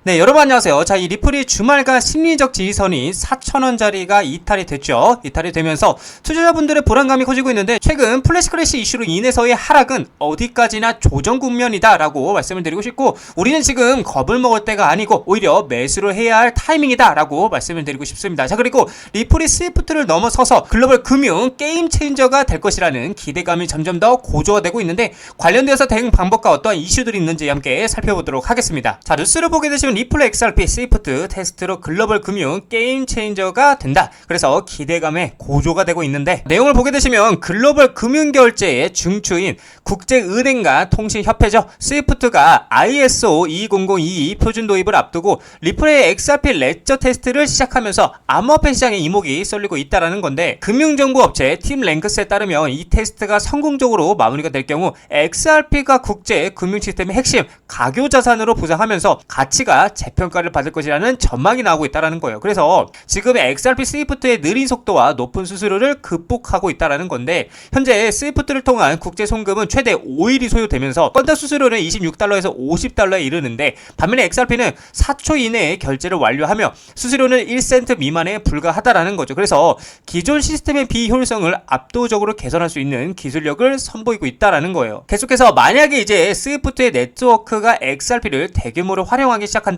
네, 여러분 안녕하세요. 자, 이 리플이 주말간 심리적 지지선이 4,000원짜리가 이탈이 됐죠. 이탈이 되면서 투자자분들의 불안감이 커지고 있는데, 최근 플래시 크래시 이슈로 인해서의 하락은 어디까지나 조정 국면이다 라고 말씀을 드리고 싶고, 우리는 지금 겁을 먹을 때가 아니고 오히려 매수를 해야 할 타이밍이다 라고 말씀을 드리고 싶습니다. 자, 그리고 리플이 스위프트를 넘어서서 글로벌 금융 게임 체인저가 될 것이라는 기대감이 점점 더 고조화되고 있는데, 관련되어서 대응 방법과 어떠한 이슈들이 있는지 함께 살펴보도록 하겠습니다. 자, 뉴스를 보게 되시면 리플 XRP 스위프트 테스트로 글로벌 금융 게임 체인저가 된다. 그래서 기대감에 고조가 되고 있는데, 내용을 보게 되시면 글로벌 금융 결제의 중추인 국제은행과 통신협회죠. 스위프트가 ISO 20022 표준 도입을 앞두고 리플의 XRP 레저 테스트를 시작하면서 암호화폐 시장에 이목이 쏠리고 있다라는 건데, 금융정보 업체 팀 랭크스에 따르면 이 테스트가 성공적으로 마무리가 될 경우 XRP가 국제 금융 시스템의 핵심 가교 자산으로 부상하면서 가치가 재평가를 받을 것이라는 전망이 나오고 있다는 거예요. 그래서 지금 XRP 스위프트의 느린 속도와 높은 수수료를 극복하고 있다는 건데, 현재 스위프트를 통한 국제 송금은 최대 5일이 소요되면서 건당 수수료는 26달러에서 50달러에 이르는데, 반면에 XRP는 4초 이내에 결제를 완료하며 수수료는 1센트 미만에 불과하다라는 거죠. 그래서 기존 시스템의 비효율성을 압도적으로 개선할 수 있는 기술력을 선보이고 있다라는 거예요. 계속해서 만약에 이제 스위프트의 네트워크가 XRP를 대규모로 활용하기 시작한다면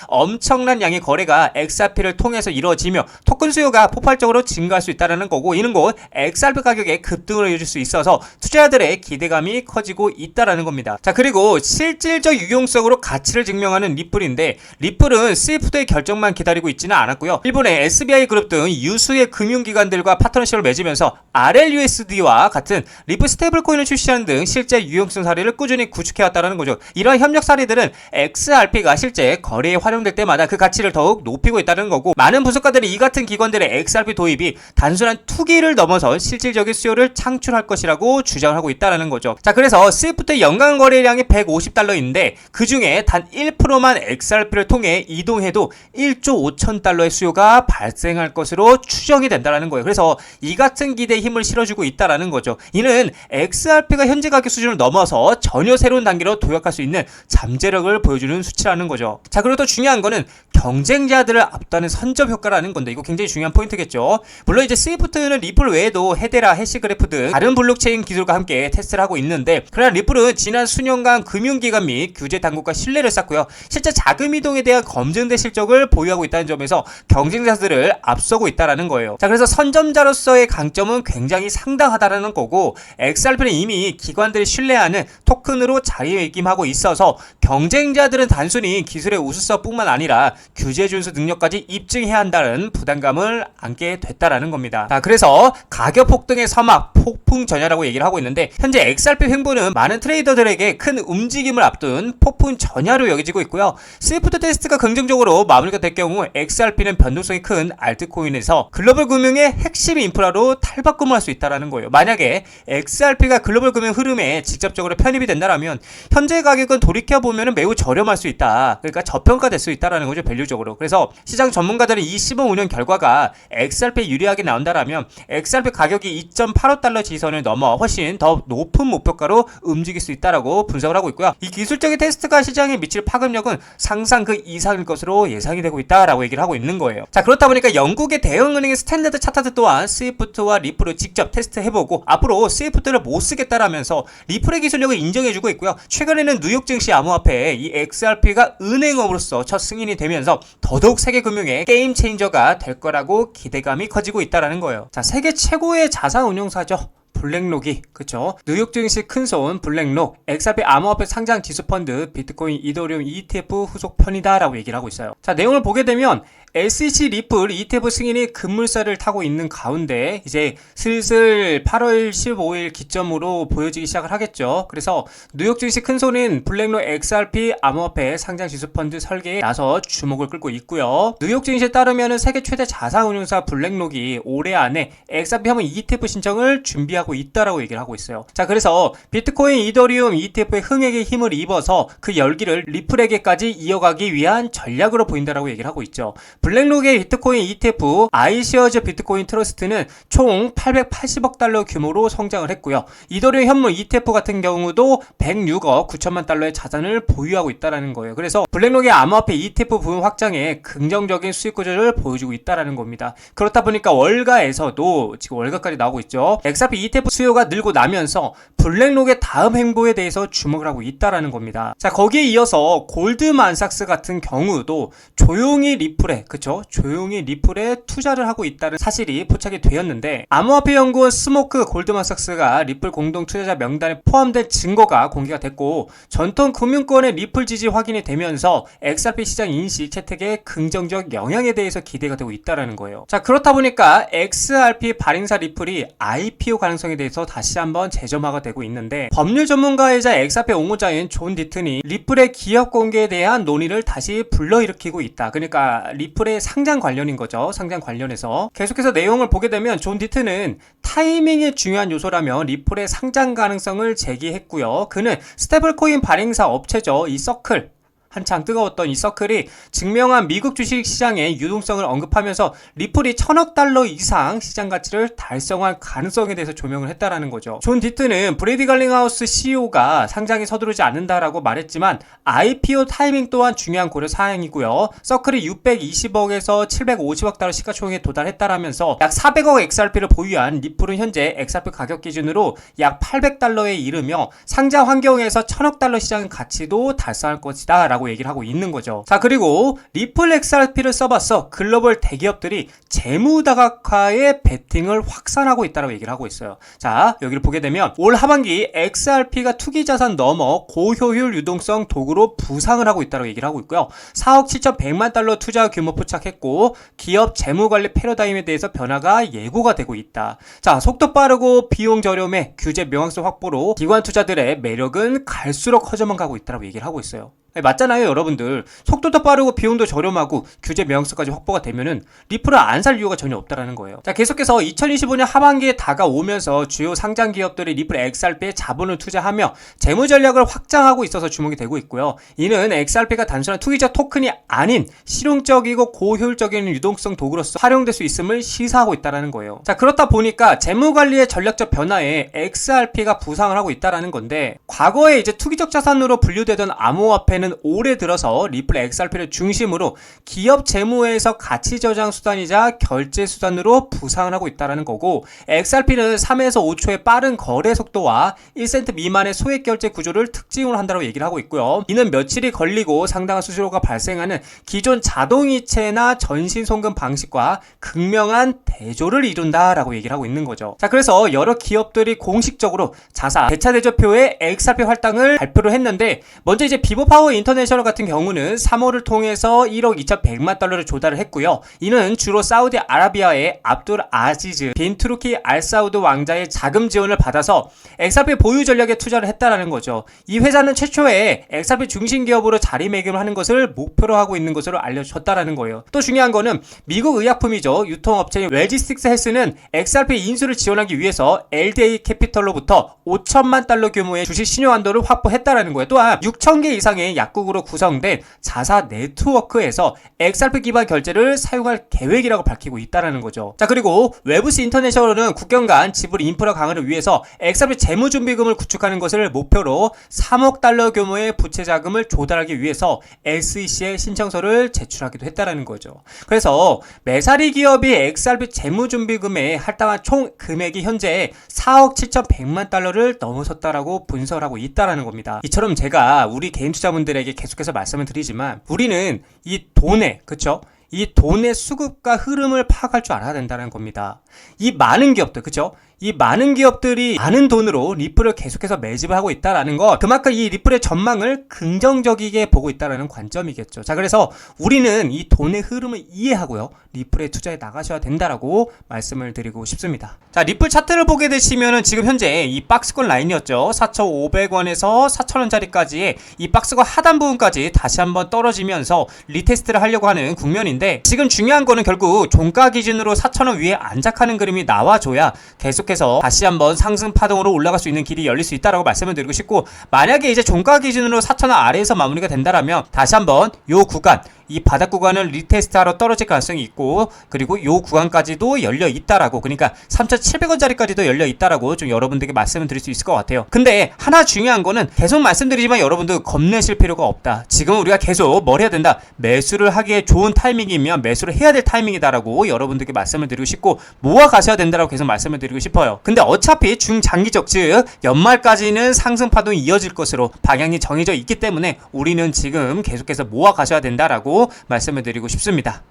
엄청난 양의 거래가 XRP를 통해서 이루어지며 토큰 수요가 폭발적으로 증가할 수 있다는 거고, 이는 곧 XRP 가격의 급등을 이어줄 수 있어서 투자자들의 기대감이 커지고 있다는 겁니다. 자, 그리고 실질적 유용성으로 가치를 증명하는 리플인데, 리플은 스위프트의 결정만 기다리고 있지는 않았고요. 일본의 SBI 그룹 등 유수의 금융기관들과 파트너십을 맺으면서 RLUSD와 같은 리플 스테이블코인을 출시하는 등 실제 유용성 사례를 꾸준히 구축해왔다는 거죠. 이러한 협력 사례들은 XRP가 실제 거래에 활용될 때마다 그 가치를 더욱 높이고 있다는 거고, 많은 분석가들이 이 같은 기관들의 XRP 도입이 단순한 투기를 넘어선 실질적인 수요를 창출할 것이라고 주장을 하고 있다는 거죠. 자, 그래서 스위프트의 연간 거래량이 150달러인데 그 중에 단 1%만 XRP를 통해 이동해도 1조 5천 달러의 수요가 발생할 것으로 추정이 된다는 거예요. 그래서 이 같은 기대에 힘을 실어주고 있다는 거죠. 이는 XRP가 현재 가격 수준을 넘어서 전혀 새로운 단계로 도약할 수 있는 잠재력을 보여주는 수치라는 거죠. 자, 그리고 또 중요한 거는 경쟁자들을 압도하는 선점 효과라는 건데, 이거 굉장히 중요한 포인트겠죠. 물론 이제 스위프트는 리플 외에도 헤데라, 해시그래프 등 다른 블록체인 기술과 함께 테스트를 하고 있는데, 그러나 리플은 지난 수년간 금융기관 및 규제 당국과 신뢰를 쌓고요, 실제 자금 이동에 대한 검증된 실적을 보유하고 있다는 점에서 경쟁자들을 앞서고 있다는 거예요. 자, 그래서 선점자로서의 강점은 굉장히 상당하다는 거고, XRP는 이미 기관들이 신뢰하는 토큰으로 자리매김하고 있어서 경쟁자들은 단순히 기술의 우수성뿐만 아니라 규제 준수 능력까지 입증해야 한다는 부담감을 안게 됐다라는 겁니다. 자, 그래서 가격 폭등의 서막 폭풍 전야라고 얘기를 하고 있는데, 현재 XRP 횡보는 많은 트레이더들에게 큰 움직임을 앞둔 폭풍 전야로 여겨지고 있고요. 스위프트 테스트가 긍정적으로 마무리가 될 경우 XRP는 변동성이 큰 알트코인에서 글로벌 금융의 핵심 인프라로 탈바꿈을 할 수 있다는 거예요. 만약에 XRP가 글로벌 금융 흐름에 직접적으로 편입이 된다면 현재 가격은 돌이켜보면 매우 저렴할 수 있다. 그러니까 저평가될 수 있다는 거죠, 밸류적으로. 그래서 시장 전문가들은 이 시범 운영 결과가 XRP에 유리하게 나온다면 XRP 가격이 2.85달러 지선을 넘어 훨씬 더 높은 목표가로 움직일 수 있다라고 분석을 하고 있고요. 이 기술적인 테스트가 시장에 미칠 파급력은 상상 그 이상일 것으로 예상이 되고 있다라고 얘기를 하고 있는 거예요. 자, 그렇다 보니까 영국의 대형은행의 스탠다드 차타드 또한 스위프트와 리플을 직접 테스트해보고 앞으로 스위프트를 못 쓰겠다라면서 리플의 기술력을 인정해주고 있고요. 최근에는 뉴욕 증시 암호화폐에 이 XRP가 은행업으로서 첫 승인이 되면서 더더욱 세계 금융의 게임 체인저가 될 거라고 기대감이 커지고 있다라는 거예요. 자, 세계 최고의 자산 운용사죠. 블랙록이, 그쵸? 뉴욕 증시 큰손 블랙록, XRP 암호화폐 상장 지수펀드, 비트코인, 이더리움 ETF 후속 편이다라고 얘기를 하고 있어요. 자, 내용을 보게 되면 SEC 리플 ETF 승인이 급물살을 타고 있는 가운데 이제 슬슬 8월 15일 기점으로 보여지기 시작을 하겠죠. 그래서 뉴욕 증시 큰손인 블랙록 XRP 암호화폐 상장 지수펀드 설계에 나서 주목을 끌고 있고요. 뉴욕 증시에 따르면 세계 최대 자산운용사 블랙록이 올해 안에 XRP 한번 ETF 신청을 준비하고 하고 있다라고 얘기를 하고 있어요. 자, 그래서 비트코인, 이더리움, ETF의 흥행에 힘을 입어서 그 열기를 리플에게까지 이어가기 위한 전략으로 보인다라고 얘기를 하고 있죠. 블랙록의 비트코인 ETF 아이시어즈 비트코인 트러스트는 총 880억 달러 규모로 성장을 했고요. 이더리움 현물 ETF 같은 경우도 106억 9천만 달러의 자산을 보유하고 있다라는 거예요. 그래서 블랙록의 암호화폐 ETF 부분 확장에 긍정적인 수익 구조를 보여주고 있다라는 겁니다. 그렇다 보니까 월가에서도 지금 월가까지 나오고 있죠. XRP ETF 수요가 늘고 나면서 블랙록의 다음 행보에 대해서 주목을 하고 있다라는 겁니다. 자, 거기에 이어서 골드만삭스 같은 경우도 조용히 리플에, 그쵸? 조용히 리플에 투자를 하고 있다는 사실이 포착이 되었는데, 암호화폐 연구원 스모크 골드만삭스가 리플 공동 투자자 명단에 포함된 증거가 공개가 됐고, 전통 금융권의 리플 지지 확인이 되면서 XRP 시장 인식 채택에 긍정적 영향에 대해서 기대가 되고 있다라는 거예요. 자, 그렇다 보니까 XRP 발행사 리플이 IPO 가능성에 대해서 다시 한번 재점화가 되고 있는데, 법률 전문가이자 XRP 옹호자인 존 디튼이 리플의 기업 공개에 대한 논의를 다시 불러일으키고 있다. 그러니까 리플의 상장 관련인 거죠. 상장 관련해서 계속해서 내용을 보게 되면 존 디튼은 타이밍이 중요한 요소라며 리플의 상장 가능성을 제기했고요. 그는 스테이블코인 발행사 업체죠. 이 서클, 한창 뜨거웠던 이 서클이 증명한 미국 주식시장의 유동성을 언급하면서 리플이 1000억 달러 이상 시장 가치를 달성할 가능성에 대해서 조명을 했다라는 거죠. 존 디튼은 브래디 갈링하우스 CEO가 상장에 서두르지 않는다라고 말했지만 IPO 타이밍 또한 중요한 고려 사항이고요. 서클이 620억에서 750억 달러 시가총액에 도달했다라면서 약 400억 XRP를 보유한 리플은 현재 XRP 가격 기준으로 약 800달러에 이르며 상장 환경에서 1000억 달러 시장 가치도 달성할 것이다 라고 얘기를 하고 있는 거죠. 자, 그리고 리플 XRP를 써봤어 글로벌 대기업들이 재무다각화에 베팅을 확산하고 있다고 얘기를 하고 있어요. 자, 여기를 보게 되면 올 하반기 XRP가 투기자산 넘어 고효율 유동성 도구로 부상을 하고 있다고 얘기를 하고 있고요. 4억 7,100만 달러 투자 규모 포착했고 기업 재무관리 패러다임에 대해서 변화가 예고가 되고 있다. 자, 속도 빠르고 비용 저렴해 규제 명확성 확보로 기관 투자들의 매력은 갈수록 커져만 가고 있다고 얘기를 하고 있어요. 맞잖아요, 여러분들. 속도도 빠르고 비용도 저렴하고 규제 명확성까지 확보가 되면은 리플을 안 살 이유가 전혀 없다라는 거예요. 자, 계속해서 2025년 하반기에 다가오면서 주요 상장 기업들이 리플 XRP에 자본을 투자하며 재무 전략을 확장하고 있어서 주목이 되고 있고요. 이는 XRP가 단순한 투기적 토큰이 아닌 실용적이고 고효율적인 유동성 도구로서 활용될 수 있음을 시사하고 있다라는 거예요. 자, 그렇다 보니까 재무 관리의 전략적 변화에 XRP가 부상을 하고 있다라는 건데, 과거에 이제 투기적 자산으로 분류되던 암호화폐는 올해 들어서 리플 XRP를 중심으로 기업 재무에서 가치 저장 수단이자 결제 수단으로 부상을 하고 있다는 거고, XRP는 3에서 5초의 빠른 거래 속도와 1센트 미만의 소액 결제 구조를 특징으로 한다고 얘기를 하고 있고요. 이는 며칠이 걸리고 상당한 수수료가 발생하는 기존 자동이체나 전신송금 방식과 극명한 대조를 이룬다라고 얘기를 하고 있는 거죠. 자, 그래서 여러 기업들이 공식적으로 자사 대차 대조표의 XRP 할당을 발표를 했는데, 먼저 이제 비보파워 인터내셔널 같은 경우는 3월을 통해서 1억 2,100만 달러를 조달을 했고요. 이는 주로 사우디아라비아의 압둘 아지즈 빈 투르키 알사우드 왕자의 자금 지원을 받아서 XRP 보유 전략에 투자를 했다라는 거죠. 이 회사는 최초에 XRP 중심 기업으로 자리매김을 하는 것을 목표로 하고 있는 것으로 알려졌다라는 거예요. 또 중요한 거는 미국 의약품이죠. 유통업체인 웰지스틱스 헬스는 XRP 인수를 지원하기 위해서 LDA 캐피털로부터 5천만 달러 규모의 주식 신용 한도를 확보했다라는 거예요. 또한 6,000개 이상의 약국으로 구성된 자사 네트워크에서 XRP 기반 결제를 사용할 계획이라고 밝히고 있다는 거죠. 자, 그리고 웨브스 인터내셔널은 국경 간 지불 인프라 강화를 위해서 XRP 재무준비금을 구축하는 것을 목표로 3억 달러 규모의 부채 자금을 조달하기 위해서 SEC에 신청서를 제출하기도 했다는 거죠. 그래서 메사리 기업이 XRP 재무준비금에 할당한 총 금액이 현재 4억 7,100만 달러를 넘어섰다라고 분석하고 있다는 겁니다. 이처럼 제가 우리 개인 투자분들에게 계속해서 말씀을 드리지만, 우리는 이 돈의, 그쵸? 이 돈의 수급과 흐름을 파악할 줄 알아야 된다는 겁니다. 이 많은 기업들, 그쵸? 이 많은 기업들이 많은 돈으로 리플을 계속해서 매집을 하고 있다는 것, 그만큼 이 리플의 전망을 긍정적이게 보고 있다는 관점이겠죠. 자, 그래서 우리는 이 돈의 흐름을 이해하고요, 리플에 투자해 나가셔야 된다라고 말씀을 드리고 싶습니다. 자, 리플 차트를 보게 되시면은 지금 현재 이 박스권 라인이었죠. 4,500원에서 4,000원짜리까지의 이 박스권 하단 부분까지 다시 한번 떨어지면서 리테스트를 하려고 하는 국면인데, 지금 중요한 거는 결국 종가 기준으로 4,000원 위에 안착하는 그림이 나와줘야 계속 계속해서 다시 한번 상승 파동으로 올라갈 수 있는 길이 열릴 수 있다라고 말씀을 드리고 싶고, 만약에 이제 종가 기준으로 4,000원 아래에서 마무리가 된다라면 다시 한번 요 구간, 이 바닥 구간을 리테스트하러 떨어질 가능성이 있고, 그리고 요 구간까지도 열려 있다라고, 그러니까 3,700원짜리까지도 열려 있다라고 좀 여러분들에게 말씀을 드릴 수 있을 것 같아요. 근데 하나 중요한 거는 계속 말씀드리지만 여러분들 겁내실 필요가 없다. 지금 우리가 계속 뭘 해야 된다, 매수를 하기에 좋은 타이밍이면 매수를 해야 될 타이밍이다라고 여러분들에게 말씀을 드리고 싶고, 모아 가셔야 된다라고 계속 말씀을 드리고 싶어요. 근데 어차피 중장기적, 즉 연말까지는 상승 파동이 이어질 것으로 방향이 정해져 있기 때문에 우리는 지금 계속해서 모아 가셔야 된다라고 말씀을 드리고 싶습니다.